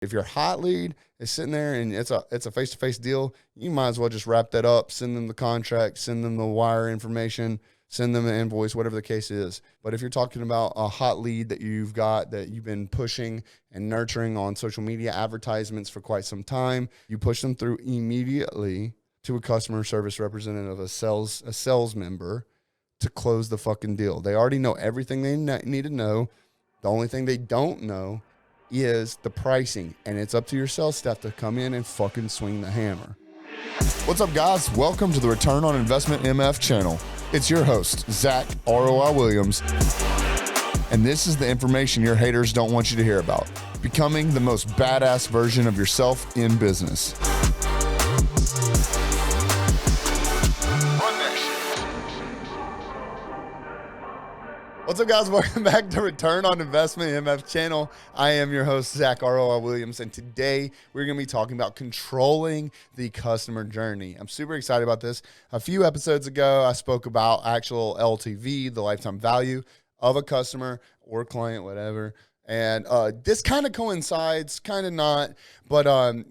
If your hot lead is sitting there and it's a face-to-face deal, you might as well just wrap that up, send them the contract, send them the wire information, send them an invoice, whatever the case is. But if you're talking about a hot lead that you've got that you've been pushing and nurturing on social media advertisements for quite some time, you push them through immediately to a customer service representative, a sales member, to close the fucking deal. They already know everything they need to know. The only thing they don't know is the pricing, and it's up to your sales staff to come in and fucking swing the hammer. What's up, guys? Welcome to the Return on Investment MF channel. It's your host, Zack ROI Williams, and this is the information your haters don't want you to hear about. Becoming the most badass version of yourself in business. What's up, guys? Welcome back to Return on Investment MF channel. I am your host, Zack ROI Williams, and today we're going to be talking about controlling the customer journey. I'm super excited about this. A few episodes ago, I spoke about actual LTV, the lifetime value of a customer or client, whatever. And this kind of coincides, kind of not, but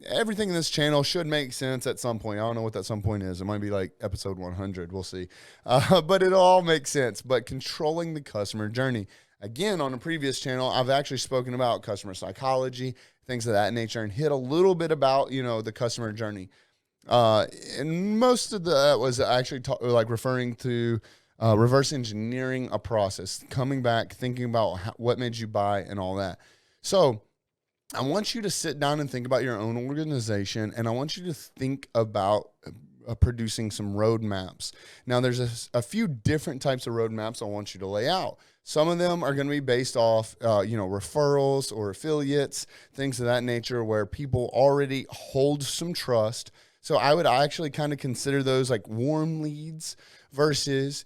everything in this channel should make sense at some point. I don't know what that some point is. It might be like episode 100. We'll see. But it all makes sense. But controlling the customer journey. Again, on a previous channel, I've actually spoken about customer psychology, things of that nature, and hit a little bit about, the customer journey. And most of that was actually referring to reverse engineering a process, coming back, thinking about what made you buy and all that. So I want you to sit down and think about your own organization, and I want you to think about producing some roadmaps. Now, there's a few different types of roadmaps I want you to lay out. Some of them are going to be based off, referrals or affiliates, things of that nature, where people already hold some trust. So I would actually kind of consider those like warm leads versus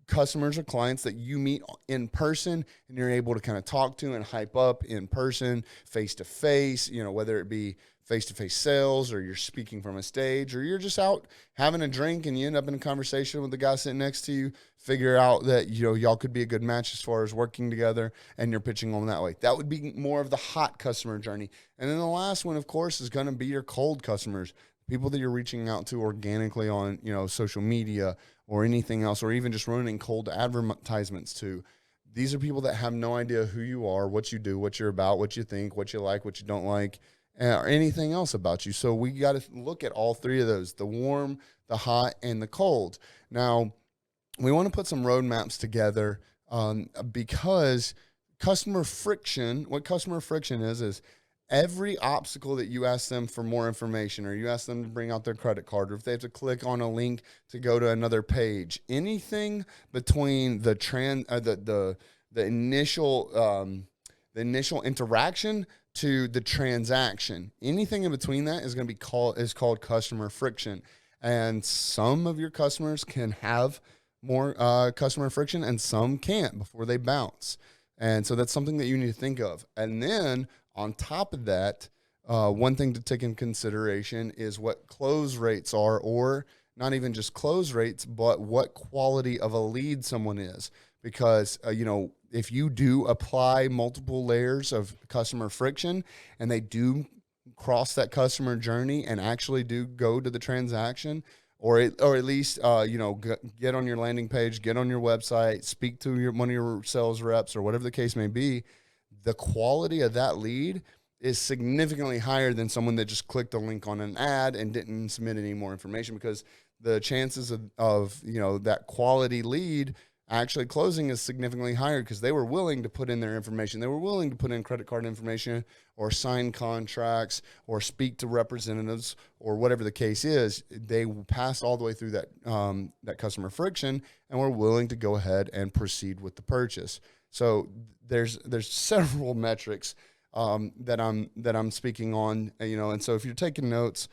customers or clients that you meet in person and you're able to kind of talk to and hype up in person, face to face, whether it be face-to-face sales or you're speaking from a stage or you're just out having a drink and you end up in a conversation with the guy sitting next to you, figure out that, y'all could be a good match as far as working together and you're pitching on that way. That would be more of the hot customer journey. And then the last one, of course, is going to be your cold customers, people that you're reaching out to organically on, social media or anything else, or even just running cold advertisements to. These are people that have no idea who you are, what you do, what you're about, what you think, what you like, what you don't like, or anything else about you. So we got to look at all three of those, the warm, the hot, and the cold. Now, we want to put some roadmaps together because customer friction, what customer friction is every obstacle that you ask them for more information, or you ask them to bring out their credit card, or if they have to click on a link to go to another page, anything between the initial interaction to the transaction, anything in between that is going to be called customer friction. And some of your customers can have more customer friction, and some can't before they bounce. And so that's something that you need to think of. And then on top of that, one thing to take in consideration is what close rates are, or not even just close rates, but what quality of a lead someone is. Because, if you do apply multiple layers of customer friction and they do cross that customer journey and actually do go to the transaction, or at least, get on your landing page, get on your website, speak to one of your sales reps or whatever the case may be, the quality of that lead is significantly higher than someone that just clicked a link on an ad and didn't submit any more information, because the chances of that quality lead actually closing is significantly higher because they were willing to put in their information. They were willing to put in credit card information or sign contracts or speak to representatives or whatever the case is. They passed all the way through that customer friction and were willing to go ahead and proceed with the purchase. So there's several metrics that I'm speaking on, and so if you're taking notes,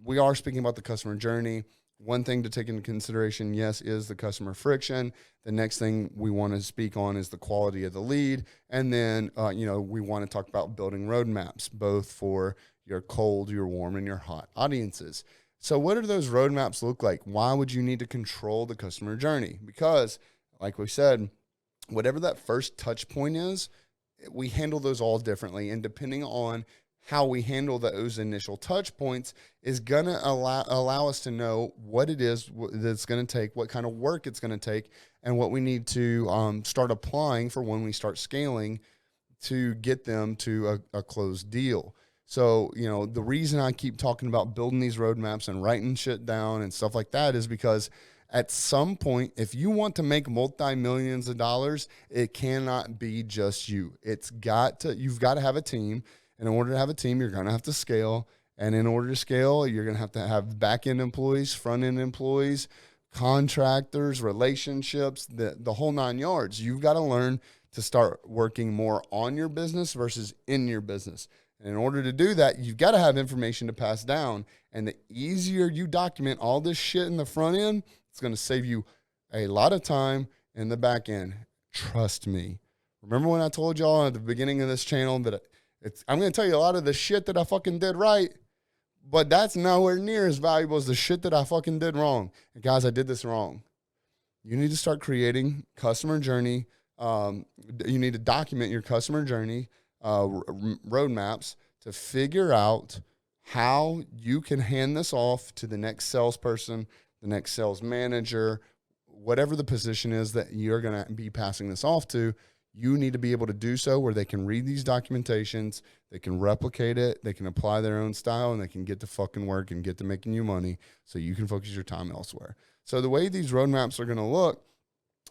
we are speaking about the customer journey. One thing to take into consideration, yes, is the customer friction. The next thing we want to speak on is the quality of the lead. And then, we want to talk about building roadmaps, both for your cold, your warm, and your hot audiences. So what do those roadmaps look like? Why would you need to control the customer journey? Because, like we said, whatever that first touch point is we handle those all differently. And depending on how we handle those initial touch points is going to allow us to know what it is that's going to take, what kind of work it's going to take, and what we need to start applying for when we start scaling to get them to a closed deal. So, the reason I keep talking about building these roadmaps and writing shit down and stuff like that is because at some point, if you want to make multi-millions of dollars, it cannot be just you. You've got to have a team. And in order to have a team, you're going to have to scale. And in order to scale, you're going to have back-end employees, front-end employees, contractors, relationships, the whole 9 yards. You've got to learn to start working more on your business versus in your business. And in order to do that, you've got to have information to pass down. And the easier you document all this shit in the front end, it's going to save you a lot of time in the back end. Trust me. Remember when I told y'all at the beginning of this channel that I'm going to tell you a lot of the shit that I fucking did right, but that's nowhere near as valuable as the shit that I fucking did wrong. And guys, I did this wrong. You need to start creating customer journey. You need to document your customer journey roadmaps to figure out how you can hand this off to the next salesperson, the next sales manager, whatever the position is that you're going to be passing this off to. You need to be able to do so where they can read these documentations, they can replicate it, they can apply their own style, and they can get to fucking work and get to making you money so you can focus your time elsewhere. So the way these roadmaps are going to look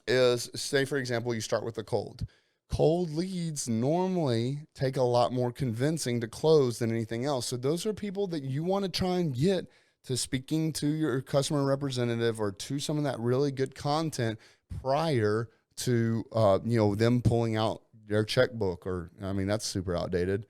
is, say, for example, you start with a cold. Cold leads normally take a lot more convincing to close than anything else. So those are people that you want to try and get to speaking to your customer representative or to some of that really good content prior to them pulling out their checkbook. Or that's super outdated.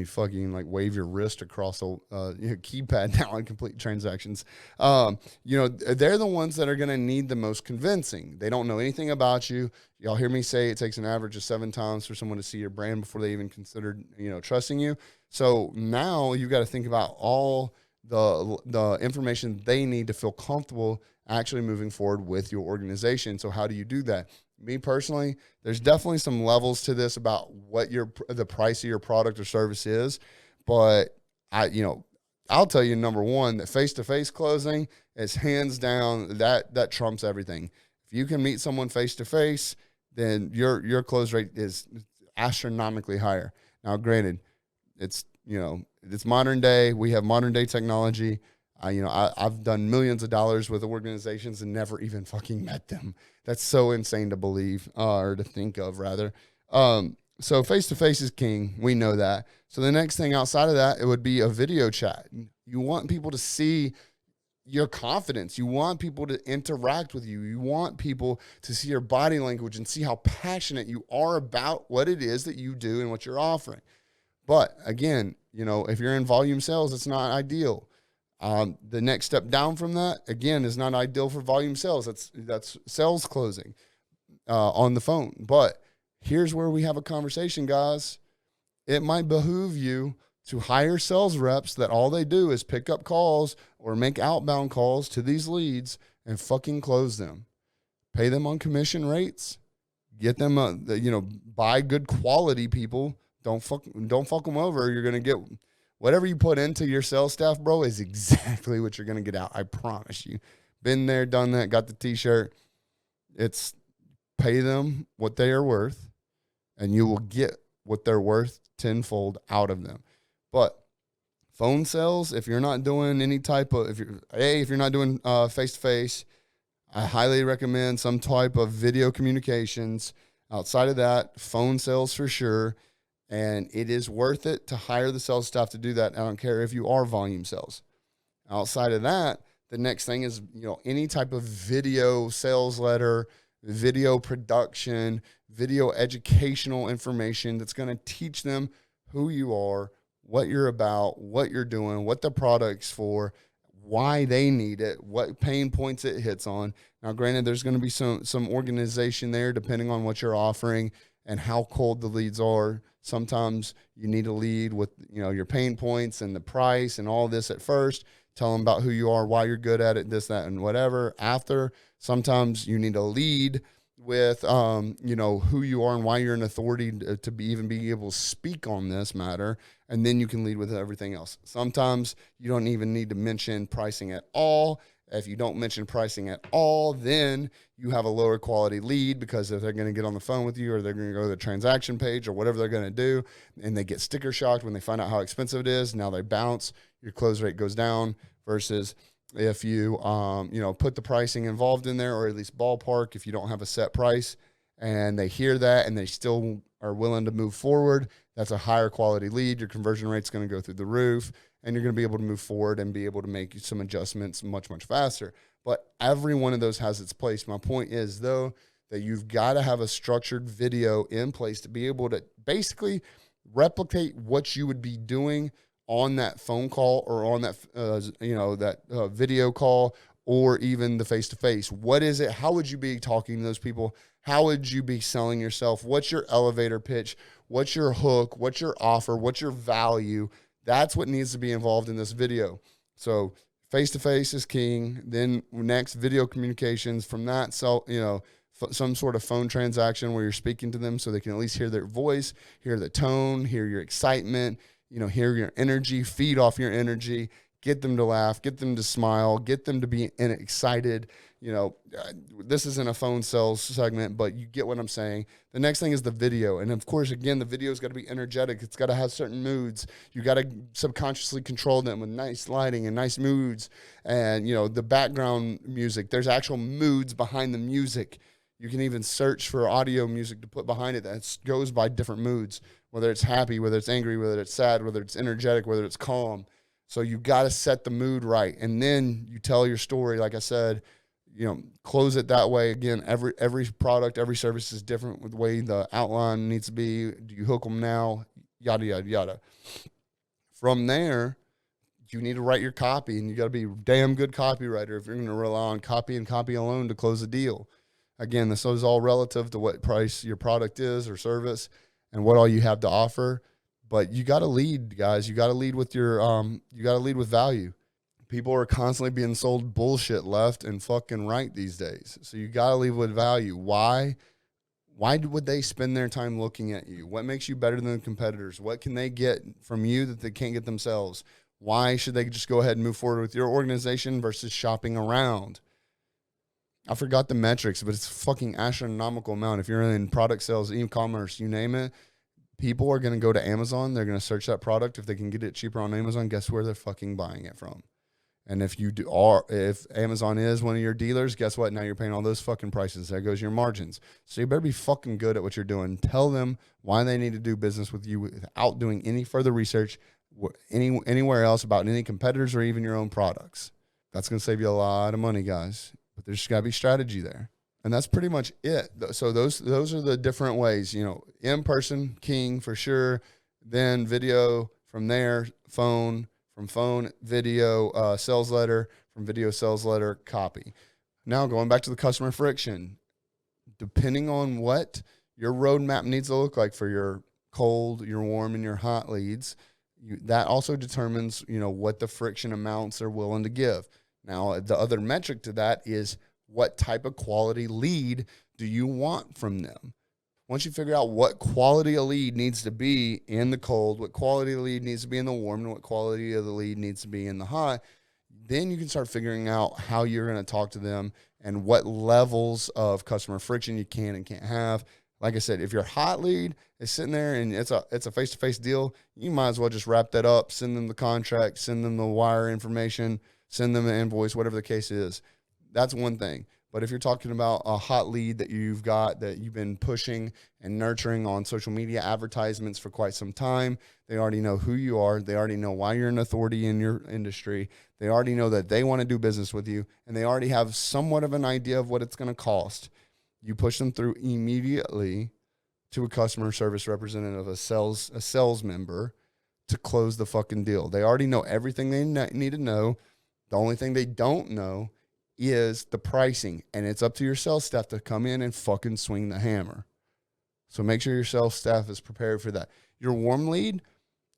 Fucking like wave your wrist across a keypad now and complete transactions. They're the ones that are going to need the most convincing. They don't know anything about you. Y'all hear me say it takes an average of 7 times for someone to see your brand before they even considered, trusting you. So now you've got to think about all the information they need to feel comfortable actually moving forward with your organization. So how do you do that? Me personally, there's definitely some levels to this about what the price of your product or service is, but I'll tell you, number one, that face-to-face closing is hands down that trumps everything. If you can meet someone face-to-face, then your close rate is astronomically higher. Now, granted, it's modern day. We have modern day technology. I've done millions of dollars with organizations and never even fucking met them. That's so insane to believe, or to think of rather. So face-to-face is king. We know that. So the next thing outside of that, it would be a video chat. You want people to see your confidence. You want people to interact with you. You want people to see your body language and see how passionate you are about what it is that you do and what you're offering. But again, if you're in volume sales, it's not ideal. The next step down from that, again, is not ideal for volume sales. That's sales closing on the phone. But here's where we have a conversation, guys. It might behoove you to hire sales reps that all they do is pick up calls or make outbound calls to these leads and fucking close them. Pay them on commission rates. Get them, buy good quality people. Don't fuck them over. You're going to get whatever you put into your sales staff, bro, is exactly what you're going to get out. I promise you. Been there, done that, got the t-shirt. It's pay them what they are worth, and you will get what they're worth tenfold out of them. But phone sales, if you're not doing any type of, if you're not doing face-to-face, I highly recommend some type of video communications. Outside of that, phone sales for sure. And it is worth it to hire the sales staff to do that. I don't care if you are volume sales. Outside of that, the next thing is, any type of video sales letter, video production, video educational information that's going to teach them who you are, what you're about, what you're doing, what the product's for, why they need it, what pain points it hits on. Now, granted, there's going to be some organization there depending on what you're offering and how cold the leads are. Sometimes you need to lead with, your pain points and the price and all this at first. Tell them about who you are, why you're good at it, this, that, and whatever. After, sometimes you need to lead with, who you are and why you're an authority to even be able to speak on this matter. And then you can lead with everything else. Sometimes you don't even need to mention pricing at all. If you don't mention pricing at all, then you have a lower quality lead, because if they're going to get on the phone with you, or they're going to go to the transaction page, or whatever they're going to do, and they get sticker shocked when they find out how expensive it is, now they bounce, your close rate goes down. Versus if you, put the pricing involved in there, or at least ballpark, if you don't have a set price and they hear that and they still are willing to move forward, that's a higher quality lead. Your conversion rate's going to go through the roof, and you're going to be able to move forward and be able to make some adjustments much, much faster. But every one of those has its place. My point is, though, that you've got to have a structured video in place to be able to basically replicate what you would be doing on that phone call, or on that, video call, or even the face-to-face. What is it? How would you be talking to those people? How would you be selling yourself? What's your elevator pitch? What's your hook? What's your offer? What's your value? That's what needs to be involved in this video. So face-to-face is king. Then next, video communications. From that, some sort of phone transaction where you're speaking to them so they can at least hear their voice, hear the tone, hear your excitement, hear your energy, feed off your energy, get them to laugh, get them to smile, get them to be excited. This isn't a phone sales segment, but you get what I'm saying. The next thing is the video. And of course, again, the video's got to be energetic. It's got to have certain moods. You got to subconsciously control them with nice lighting and nice moods. And, the background music, there's actual moods behind the music. You can even search for audio music to put behind it that goes by different moods, whether it's happy, whether it's angry, whether it's sad, whether it's energetic, whether it's calm. So you got to set the mood right. And then you tell your story. Like I said, close it that way. Again, every product, every service is different with the way the outline needs to be. Do you hook them now? Yada, yada, yada. From there, you need to write your copy, and you got to be a damn good copywriter if you're going to rely on copy and copy alone to close a deal. Again, this is all relative to what price your product is or service and what all you have to offer. But you got to lead, guys. You got to lead with you got to lead with value. People are constantly being sold bullshit left and fucking right these days. So you got to lead with value. Why? Why would they spend their time looking at you? What makes you better than the competitors? What can they get from you that they can't get themselves? Why should they just go ahead and move forward with your organization versus shopping around? I forgot the metrics, but it's a fucking astronomical amount. If you're in product sales, e-commerce, you name it, people are going to go to Amazon. They're going to search that product. If they can get it cheaper on Amazon, guess where they're fucking buying it from? And if if Amazon is one of your dealers, guess what? Now you're paying all those fucking prices. There goes your margins. So you better be fucking good at what you're doing. Tell them why they need to do business with you without doing any further research anywhere else about any competitors or even your own products. That's going to save you a lot of money, guys. But there's got to be strategy there. And that's pretty much it. So those are the different ways, in person, king for sure. Then video, from there, phone, from phone, video, sales letter, from video, sales letter, copy. Now going back to the customer friction, depending on what your roadmap needs to look like for your cold, your warm, and your hot leads, that also determines, what the friction amounts are willing to give. Now, the other metric to that is what type of quality lead do you want from them? Once you figure out what quality a lead needs to be in the cold, what quality of the lead needs to be in the warm, and what quality of the lead needs to be in the hot, then you can start figuring out how you're going to talk to them and what levels of customer friction you can and can't have. Like I said, if your hot lead is sitting there and it's a face-to-face deal, you might as well just wrap that up, send them the contract, send them the wire information, send them an invoice, whatever the case is. That's one thing. But if you're talking about a hot lead that you've got that you've been pushing and nurturing on social media advertisements for quite some time, they already know who you are. They already know why you're an authority in your industry. They already know that they want to do business with you, and they already have somewhat of an idea of what it's going to cost. You push them through immediately to a customer service representative, a sales member, to close the fucking deal. They already know everything they need to know. The only thing they don't know is the pricing, and it's up to your sales staff to come in and fucking swing the hammer. So make sure your sales staff is prepared for that. Your warm lead,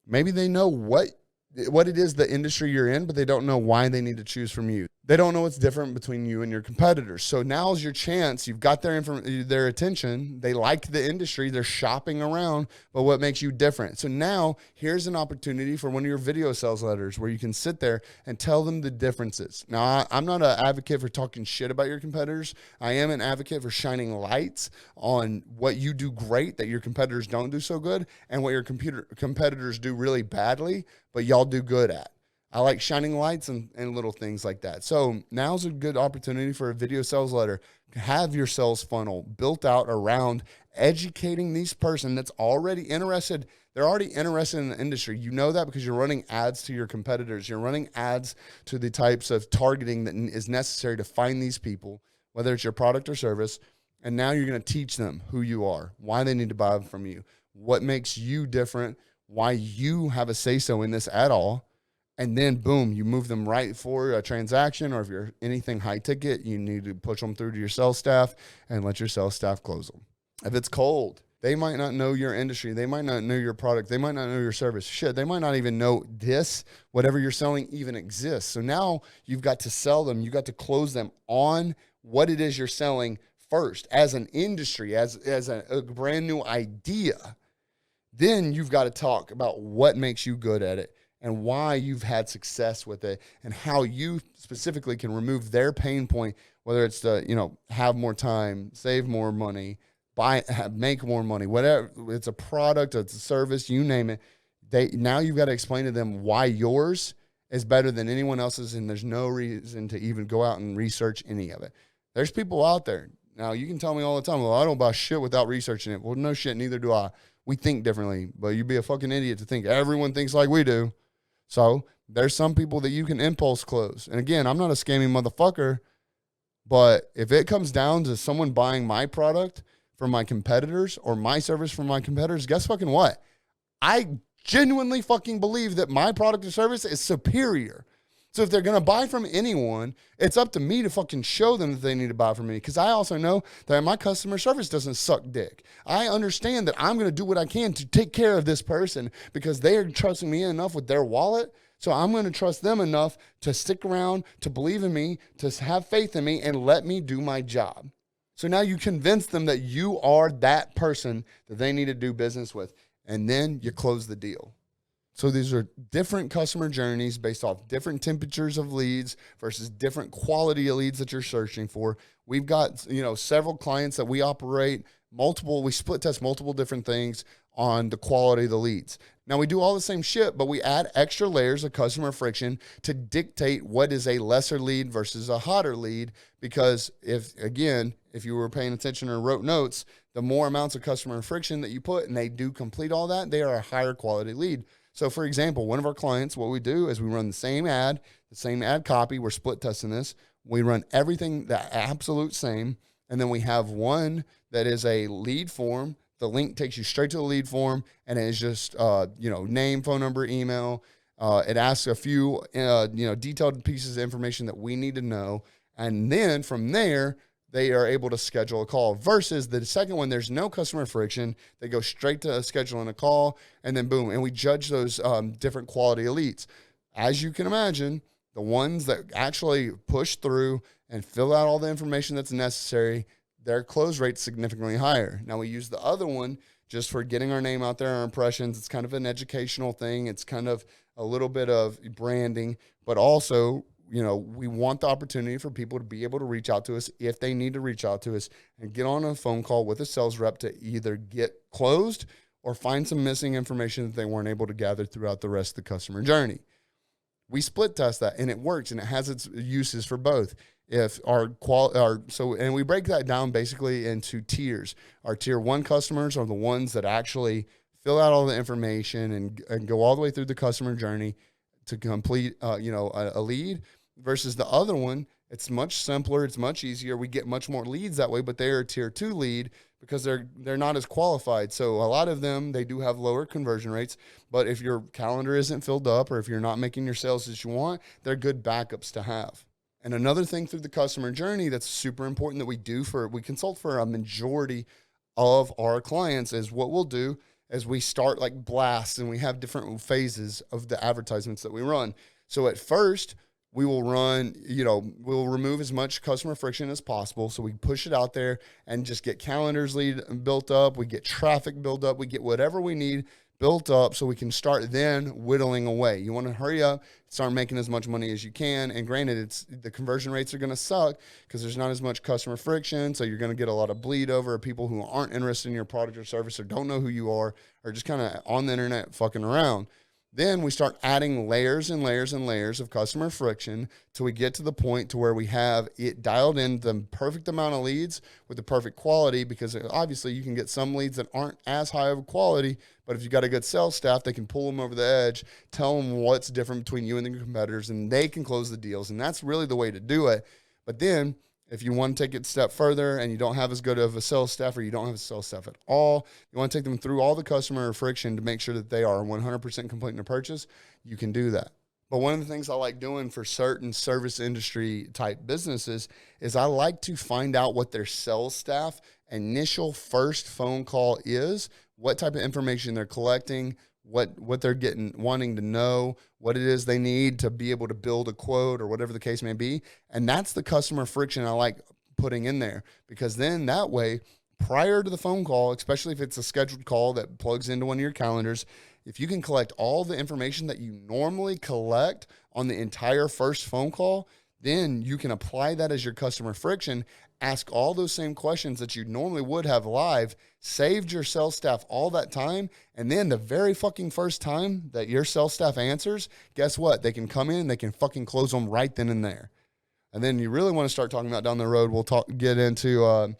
maybe they know what it is the industry you're in, but they don't know why they need to choose from you. They don't know what's different between you and your competitors. So now's your chance. You've got their attention. They like the industry. They're shopping around, but what makes you different? So now here's an opportunity for one of your video sales letters where you can sit there and tell them the differences. Now, I'm not an advocate for talking shit about your competitors. I am an advocate for shining lights on what you do great that your competitors don't do so good, and what your competitors do really badly, but y'all do good at. I like shining lights and little things like that. So now's a good opportunity for a video sales letter. Have your sales funnel built out around educating these person that's already interested. They're already interested in the industry. You know that because you're running ads to your competitors. You're running ads to the types of targeting that is necessary to find these people, whether it's your product or service. And now you're going to teach them who you are, why they need to buy from you, what makes you different, why you have a say-so in this at all. And then, boom, you move them right for a transaction, or if you're anything high ticket, you need to push them through to your sales staff and let your sales staff close them. If it's cold, they might not know your industry. They might not know your product. They might not know your service. Shit, they might not even know whatever you're selling even exists. So now you've got to sell them. You got to close them on what it is you're selling first as an industry, as a brand new idea. Then you've got to talk about what makes you good at it, and why you've had success with it, and how you specifically can remove their pain point, whether it's to, have more time, save more money, make more money, whatever. It's a product, it's a service, you name it. Now you've got to explain to them why yours is better than anyone else's, and there's no reason to even go out and research any of it. There's people out there. Now, you can tell me all the time, well, I don't buy shit without researching it. Well, no shit, neither do I. We think differently, but you'd be a fucking idiot to think everyone thinks like we do. So there's some people that you can impulse close. And again, I'm not a scammy motherfucker, but if it comes down to someone buying my product from my competitors or my service from my competitors, guess fucking what? I genuinely fucking believe that my product or service is superior. So if they're going to buy from anyone, it's up to me to fucking show them that they need to buy from me, because I also know that my customer service doesn't suck dick. I understand that I'm going to do what I can to take care of this person because they are trusting me enough with their wallet. So I'm going to trust them enough to stick around, to believe in me, to have faith in me, and let me do my job. So now you convince them that you are that person that they need to do business with, and then you close the deal. So these are different customer journeys based off different temperatures of leads versus different quality of leads that you're searching for. We've got, several clients that we operate we split test multiple different things on the quality of the leads. Now, we do all the same shit, but we add extra layers of customer friction to dictate what is a lesser lead versus a hotter lead. Because if you were paying attention or wrote notes, the more amounts of customer friction that you put and they do complete all that, they are a higher quality lead. So, for example, one of our clients, what we do is we run the same ad copy. We're split testing this. We run everything the absolute same. And then we have one that is a lead form. The link takes you straight to the lead form, and it is just, name, phone number, email. It asks a few, detailed pieces of information that we need to know. And then from there, they are able to schedule a call, versus the second one, there's no customer friction. They go straight to scheduling a call, and then boom. And we judge those different quality of leads. As you can imagine, the ones that actually push through and fill out all the information that's necessary, their close rate's significantly higher. Now, we use the other one just for getting our name out there, our impressions. It's kind of an educational thing. It's kind of a little bit of branding, but also, we want the opportunity for people to be able to reach out to us if they need to reach out to us and get on a phone call with a sales rep to either get closed or find some missing information that they weren't able to gather throughout the rest of the customer journey. We split test that, and it works, and it has its uses for both. If and we break that down basically into tiers. Our tier 1 customers are the ones that actually fill out all the information and go all the way through the customer journey to complete a lead, versus the other one. It's much simpler, it's much easier. We get much more leads that way, but they're a tier 2 lead because they're not as qualified. So a lot of them, they do have lower conversion rates, but if your calendar isn't filled up or if you're not making your sales as you want, they're good backups to have. And another thing through the customer journey that's super important that we consult for a majority of our clients is what we'll do is we start like blasts, and we have different phases of the advertisements that we run. So at first, we will run, we'll remove as much customer friction as possible. So we push it out there and just get calendars built up. We get traffic built up. We get whatever we need built up so we can start then whittling away. You want to hurry up, start making as much money as you can. And granted, the conversion rates are going to suck because there's not as much customer friction. So you're going to get a lot of bleed over of people who aren't interested in your product or service or don't know who you are or just kind of on the internet fucking around. Then we start adding layers and layers and layers of customer friction till we get to the point to where we have it dialed in the perfect amount of leads with the perfect quality, because obviously you can get some leads that aren't as high of quality, but if you've got a good sales staff, they can pull them over the edge, tell them what's different between you and your competitors, and they can close the deals. And that's really the way to do it. But then if you want to take it a step further and you don't have as good of a sales staff, or you don't have a sales staff at all, you want to take them through all the customer friction to make sure that they are 100% completing the purchase, you can do that. But one of the things I like doing for certain service industry type businesses is I like to find out what their sales staff initial first phone call is, what type of information they're collecting, what they're wanting to know, what it is they need to be able to build a quote or whatever the case may be. And that's the customer friction I like putting in there, because then that way, prior to the phone call, especially if it's a scheduled call that plugs into one of your calendars, if you can collect all the information that you normally collect on the entire first phone call, then you can apply that as your customer friction, ask all those same questions that you normally would have live, saved your sales staff all that time, and then the very fucking first time that your sales staff answers, guess what? They can come in, they can fucking close them right then and there. And then you really want to start talking about down the road, we'll get into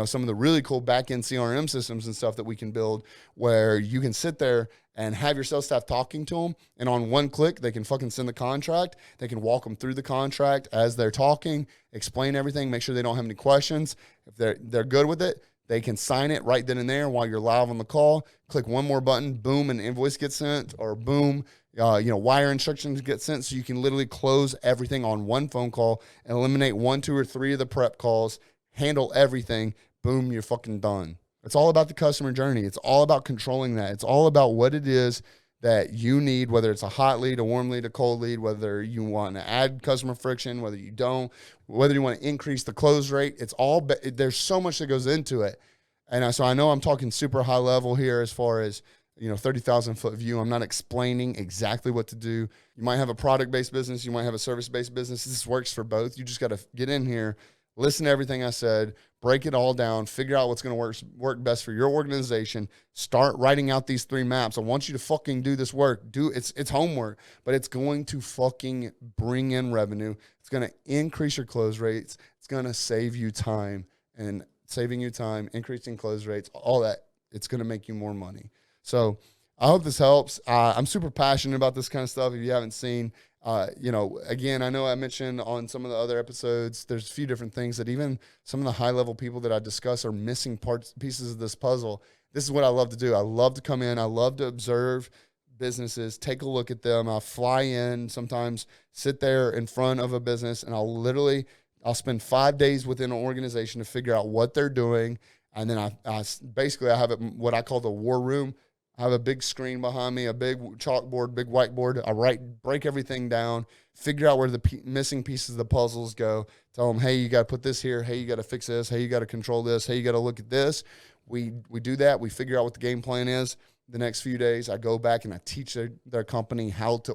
some of the really cool back-end CRM systems and stuff that we can build, where you can sit there and have your sales staff talking to them, and on one click, they can fucking send the contract. They can walk them through the contract as they're talking, explain everything, make sure they don't have any questions. If they're good with it, they can sign it right then and there while you're live on the call. Click one more button, boom, an invoice gets sent, or boom, wire instructions get sent, so you can literally close everything on one phone call, eliminate 1, 2, or 3 of the prep calls, handle everything, boom, you're fucking done. It's all about the customer journey. It's all about controlling that. It's all about what it is that you need, whether it's a hot lead, a warm lead, a cold lead, whether you want to add customer friction, whether you don't, whether you want to increase the close rate. It's all, there's so much that goes into it. And so I know I'm talking super high level here as far as, 30,000 foot view. I'm not explaining exactly what to do. You might have a product-based business. You might have a service-based business. This works for both. You just got to get in here, listen to everything I said, break it all down, figure out what's going to work best for your organization, start writing out these 3 maps. I want you to fucking do this work. It's homework, but it's going to fucking bring in revenue. It's going to increase your close rates. It's going to save you time, and saving you time, increasing close rates, all that. It's going to make you more money. So I hope this helps. I'm super passionate about this kind of stuff. If you haven't seen, again, I know I mentioned on some of the other episodes, there's a few different things that even some of the high level people that I discuss are missing pieces of this puzzle. This is what I love to do. I love to come in. I love to observe businesses, take a look at them. I'll fly in, sometimes sit there in front of a business, and I'll spend 5 days within an organization to figure out what they're doing. And then I have it, what I call the war room. I have a big screen behind me, a big chalkboard, big whiteboard. I break everything down, figure out where the missing pieces of the puzzles go. Tell them, hey, you got to put this here. Hey, you got to fix this. Hey, you got to control this. Hey, you got to look at this. We do that. We figure out what the game plan is. The next few days, I go back and I teach their company how to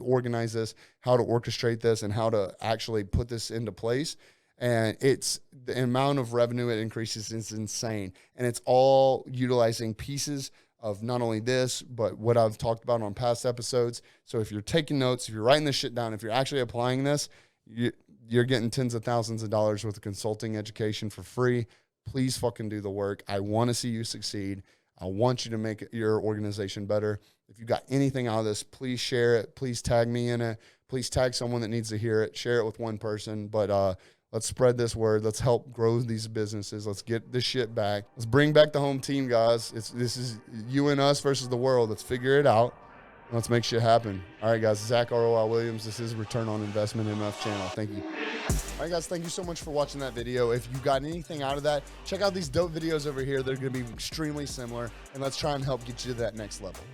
organize this, how to orchestrate this, and how to actually put this into place. And it's the amount of revenue it increases is insane. And it's all utilizing pieces of not only this, but what I've talked about on past episodes. So if you're taking notes, if you're writing this shit down, if you're actually applying this, you're getting tens of thousands of dollars worth of consulting education for free. Please fucking do the work. I want to see you succeed. I want you to make your organization better. If you got anything out of this, please share it. Please tag me in it. Please tag someone that needs to hear it. Share it with one person. But let's spread this word. Let's help grow these businesses. Let's get this shit back. Let's bring back the home team, guys. This is you and us versus the world. Let's figure it out. Let's make shit happen. All right, guys. Zack ROI Williams. This is Return on Investment MF channel. Thank you. All right, guys. Thank you so much for watching that video. If you got anything out of that, check out these dope videos over here. They're going to be extremely similar. And let's try and help get you to that next level.